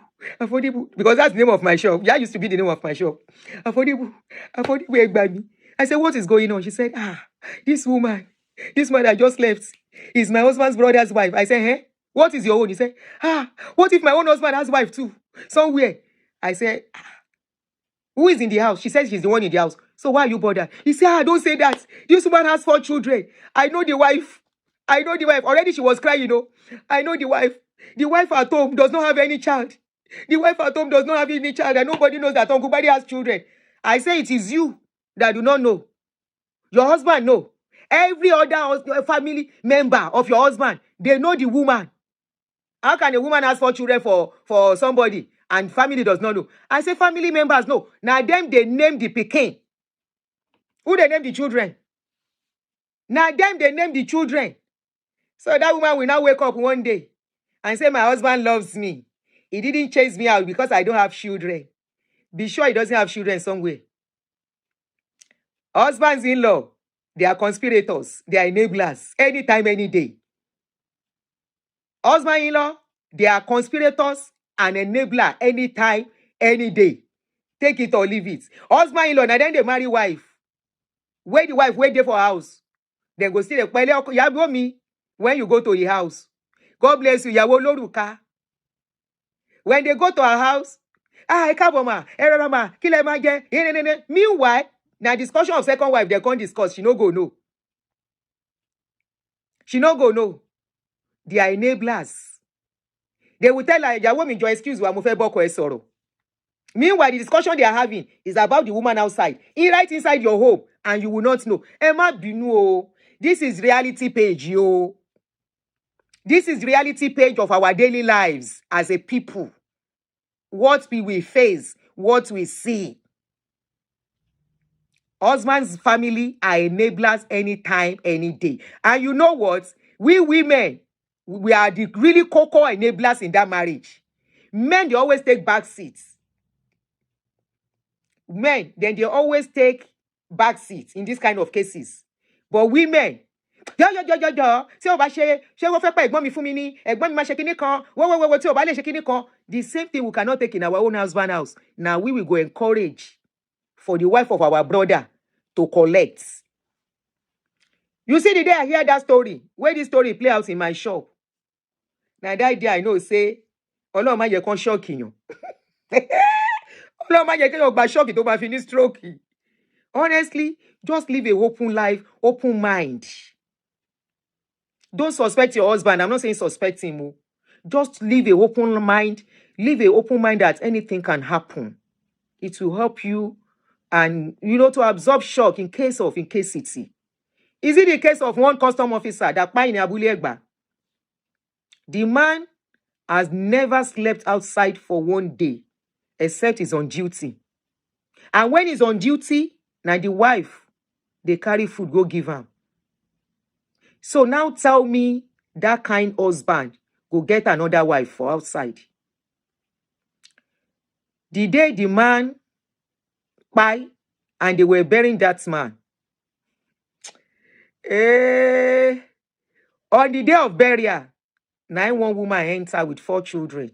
Because that's the name of my shop. That used to be the name of my shop. Affordable Egbami. I said, what is going on? She said, this woman that just left is my husband's brother's wife. I said, hey, what is your own? He said, what if my own husband has wife too? Somewhere. I said, who is in the house? She said she's the one in the house. So why are you bothered? He said, don't say that. This woman has 4 children. I know the wife. Already she was crying, I know the wife. The wife at home does not have any child. And nobody knows that Uncle Badi has children. I say it is you that do not know. Your husband know. Every other family member of your husband, they know the woman. How can a woman ask 4 children for somebody and family does not know? I say family members know. Now them they name the pikin. Who they name the children? Now them they name the children. So that woman will now wake up one day and say, my husband loves me. He didn't chase me out because I don't have children. Be sure he doesn't have children somewhere. Husbands-in-law, they are conspirators. They are enablers. Anytime, any day. Husband-in-law, they are conspirators and enabler anytime, any day. Take it or leave it. Husband-in-law, now then they marry wife. Where the wife wait there for house. Then go see the me when you go to the house. God bless you. Yawo loruka. When they go to her house, ekaboma, erama, kilemaje. Meanwhile, now discussion of second wife, they can't discuss. She no go no. They are enablers. They will tell her, Yawo mi jo excuse wa mo fe boko e soro. Meanwhile, the discussion they are having is about the woman outside. Right inside your home, and you will not know. Emma Binu, this is reality page, yo. This is reality page of our daily lives as a people. What we will face, what we see. Husband's family are enablers anytime, any day. And you know what? We women, we are the really cocoa enablers in that marriage. Men, they always take back seats. Men, then they always take back seats in this kind of cases. But women, the same thing we cannot take in our own husband house. Now we will go encourage for the wife of our brother to collect. You see the day I hear that story, where this story play out in my shop. Now that day I know say, oh no, man, you can't shock you. Oh no, man, you can't shock it over finish stroke. Honestly, just live a open life, open mind. Don't suspect your husband. I'm not saying suspect him. Just live a open mind. Live a open mind that anything can happen. It will help you and, to absorb shock in case it's. Is it the case of one custom officer that in Abule Egba? The man has never slept outside for one day, except he's on duty. And when he's on duty, now the wife, they carry food, go give him. So now tell me that kind husband go get another wife for outside. The day the man buy and they were burying that man. On the day of burial, one woman entered with 4 children.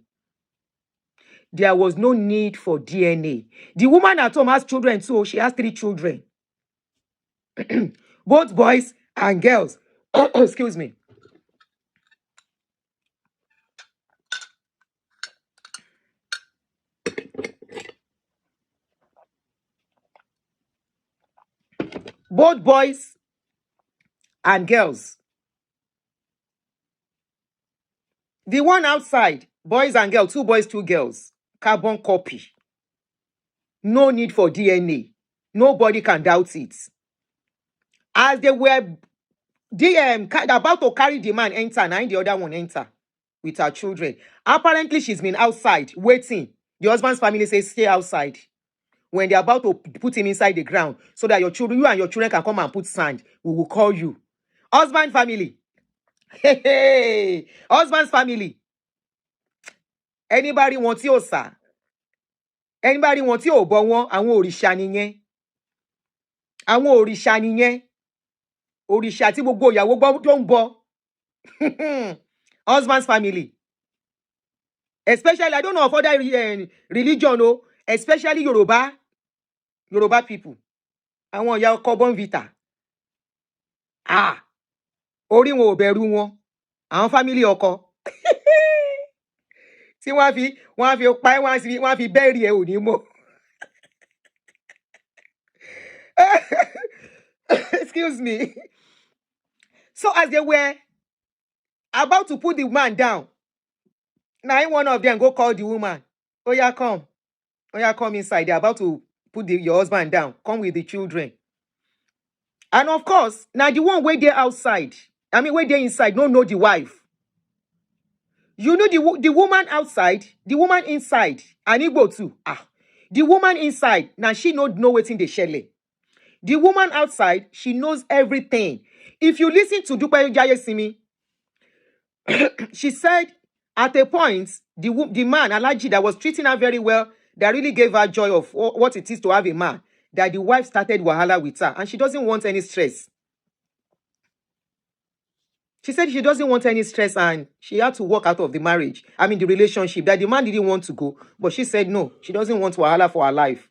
There was no need for DNA. The woman at home has children too. She has 3 children. Both boys and girls. Excuse me. Both boys and girls. The one outside, boys and girls, 2 boys, 2 girls, carbon copy. No need for DNA. Nobody can doubt it. As they were about to carry the man enter, and the other one enter with her children. Apparently, she's been outside waiting. The husband's family says, stay outside. When they're about to put him inside the ground, so that you and your children can come and put sand, we will call you. Husband family. Hey, husband's family. Anybody want you, sir? Anybody want you, but one, àwọn òrìṣà nìyẹn. Àwọn òrìṣà nìyẹn. Òrìṣà tí gbogbo ìyàwó gbọ́ tó ń bọ. Husband's family. Especially, I don't know of other religion, no, especially Yoruba people. Àwọn ìyá ọkọ Bonvita. Orí wọn ò bẹ̀rù wọn. Àwọn family ọkọ. Tí wọ́n fi pa wọ́n fi bury ẹ ò ní mọ̀. Excuse me. So as they were about to put the man down, now one of them go call the woman. Oh yeah, come. Oh yeah, come inside. They're about to put your husband down. Come with the children. And of course, now the one way there outside, where they inside, don't know the wife. You know the woman outside, the woman inside, and Igbo too. The woman inside, now she know what's the shell. The woman outside, she knows everything. If you listen to Dupe Jayesimi, she said at a point, the man, Alaji, that was treating her very well, that really gave her joy of what it is to have a man, that the wife started wahala with her, and she doesn't want any stress. She said she doesn't want any stress, and she had to walk out of the marriage. The relationship, that the man didn't want to go, but she said no, she doesn't want wahala for her life.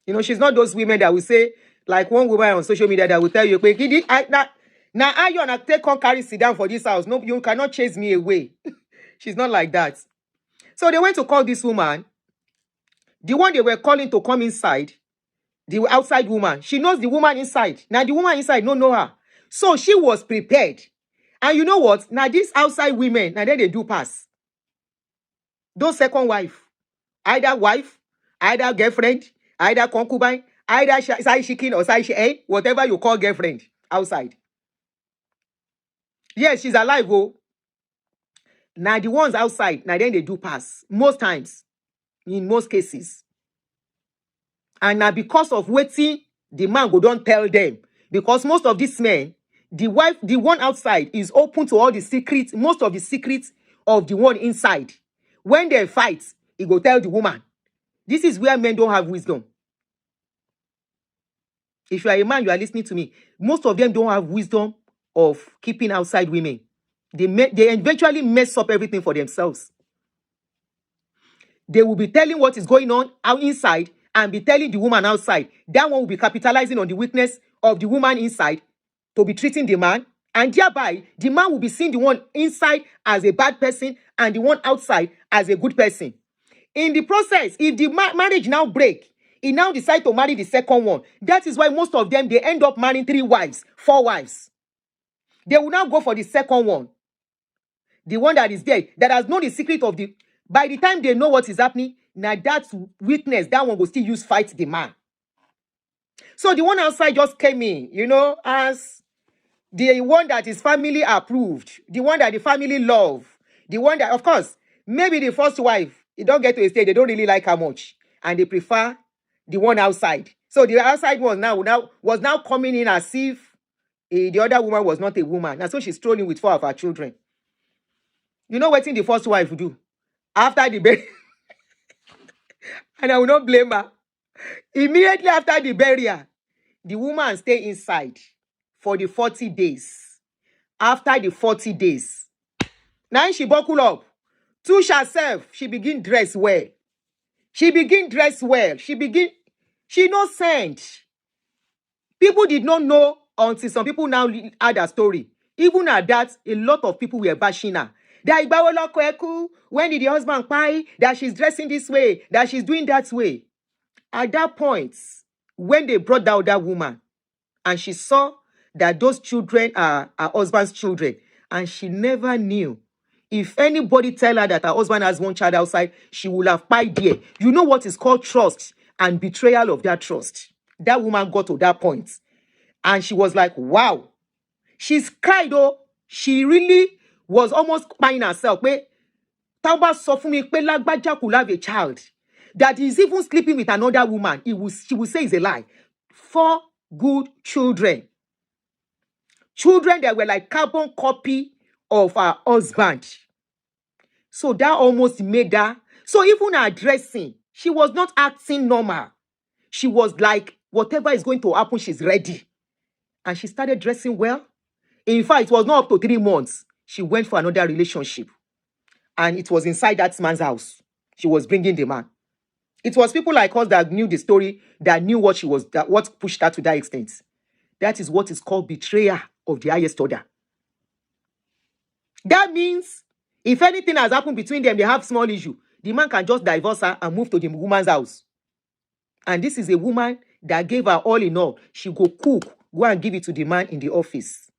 You know, she's not those women that will say, like one woman on social media that will tell you, now I you take on carry sit down for this house. No, you cannot chase me away. She's not like that. So they went to call this woman. The one they were calling to come inside, the outside woman, she knows the woman inside. Now the woman inside don't know her. So she was prepared. And you know what? Now these outside women, now they do pass. Those second wife, either girlfriend, either concubine, either side chicken or side whatever you call girlfriend outside. Yes, she's alive, oh. Now the ones outside, now then they do pass. Most times, in most cases. And now because of waiting, the man go don't tell them. Because most of these men, the one outside is open to all the secrets, most of the secrets of the one inside. When they fight, he go tell the woman. This is where men don't have wisdom. If you are a man, you are listening to me. Most of them don't have wisdom of keeping outside women. They eventually mess up everything for themselves. They will be telling what is going on out inside and be telling the woman outside. That one will be capitalizing on the weakness of the woman inside to be treating the man. And thereby, the man will be seeing the one inside as a bad person and the one outside as a good person. In the process, if the marriage now break, he now decide to marry the second one. That is why most of them, they end up marrying 3 wives, 4 wives. They will now go for the second one. The one that is there, that has known the secret of the... By the time they know what is happening, now that witness, that one will still use fight the man. So the one outside just came in, you know, as the one that is family approved, the one that the family love, the one that, of course, maybe the first wife, it don't get to a stage, they don't really like her much, and they prefer the one outside. So the outside one was now coming in as if the other woman was not a woman. And so she's strolling with 4 of her children. You know what the first wife do? After the burial, and I will not blame her. Immediately after the burial, the woman stay inside for the 40 days. After the 40 days, now she buckle up. To herself, she begin dress well. She no sent. People did not know until some people now add a story Even at that, a lot of people were bashing her. That Igbawo loko eku, when did the husband pay? That she's dressing this way, that she's doing that way. At that point, when they brought down that woman, and she saw that those children are her husband's children, and she never knew. If anybody tell her that her husband has one child outside, she will have pied there. You know what is called trust and betrayal of that trust. That woman got to that point. And she was like, wow. She's cried, though. She really was almost crying herself. Tauba sọ fún mi pé Lágbájá could have a child. That he's even sleeping with another woman. She will say it's a lie. 4 good children. Children that were like carbon copy of her husband. So that almost made her. So even her dressing, she was not acting normal. She was like, whatever is going to happen, she's ready. And she started dressing well. In fact, it was not up to 3 months. She went for another relationship. And it was inside that man's house. She was bringing the man. It was people like us that knew the story, that knew what she was, that what pushed her to that extent. That is what is called betrayal of the highest order. That means if anything has happened between them, they have small issue, the man can just divorce her and move to the woman's house. And this is a woman that gave her all in all. She go cook, go and give it to the man in the office.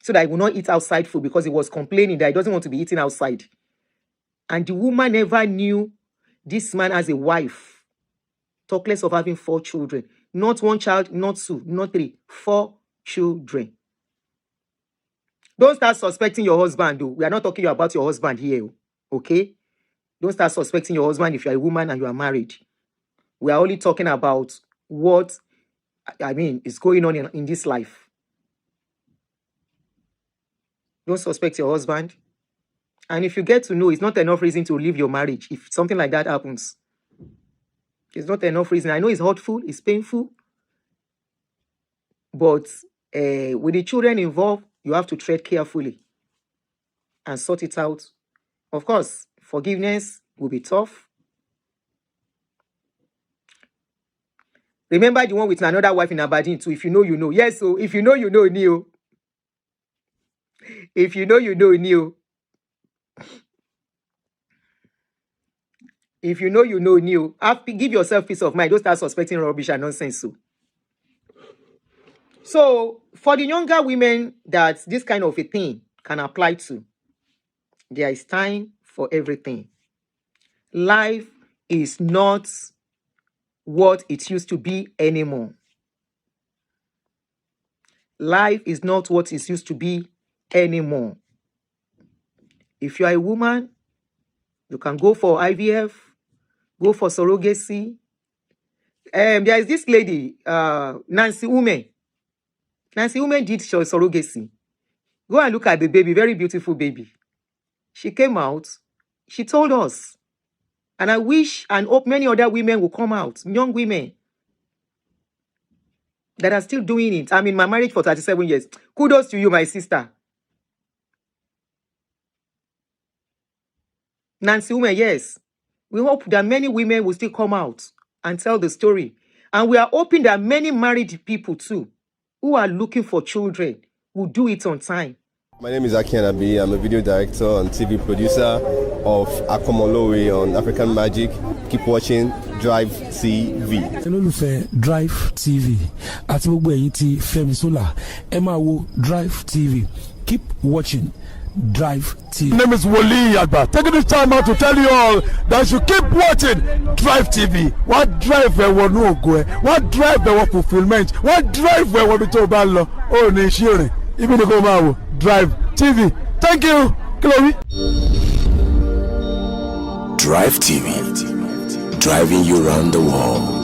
So that he will not eat outside food because he was complaining that he doesn't want to be eating outside. And the woman never knew this man has a wife. Talk less of having 4 children. Not 1 child, not 2, not 3, 4 children. Don't start suspecting your husband, though. We are not talking about your husband here, okay? Don't start suspecting your husband if you are a woman and you are married. We are only talking about what, is going on in this life. Don't suspect your husband. And if you get to know, it's not enough reason to leave your marriage. If something like that happens, it's not enough reason. I know it's hurtful, it's painful. But with the children involved, you have to tread carefully and sort it out. Of course, forgiveness will be tough. Remember the one with another wife in Aberdeen too. If you know, you know. Yes, so if you know, you know, Neo. If you know, you know, Neo. If you know, you know, Neo. Give yourself peace of mind. Don't start suspecting rubbish and nonsense. So, for the younger women that this kind of a thing can apply to, there is time for everything. Life is not what it used to be anymore. Life is not what it used to be anymore. If you are a woman, you can go for IVF, go for surrogacy. There is this lady, Nancy Ume. Nancy Ume did surrogacy. Go and look at the baby, very beautiful baby. She came out, she told us. And I wish and hope many other women will come out, young women that are still doing it. I'm in my marriage for 37 years. Kudos to you, my sister. Nancy Ume, yes. We hope that many women will still come out and tell the story. And we are hoping that many married people too, who are looking for children, will do it on time. My name is Aki Anabi. I'm a video director and TV producer of Akomolowe on African Magic. Keep watching Drivetv. Olólùfẹ́ Drivetv àti gbogbo ẹ̀yin tí Fẹ́mi Sola ẹ máa wo Drivetv. Keep watching Drivetv. My name is Wole Agba. Taking this time out to tell you all that you keep watching Drivetv. What drive ẹ̀wọ̀n ní ògo ẹ̀? What drive ẹ̀wọ̀n fulfilment? What drive ẹ̀wọ̀n ní tó bá lọ? Ó ní iṣẹ́ rìn. Ibi ni kò máa wò Drivetv. Thank you. Chloe. Drivetv. Driving you around the world.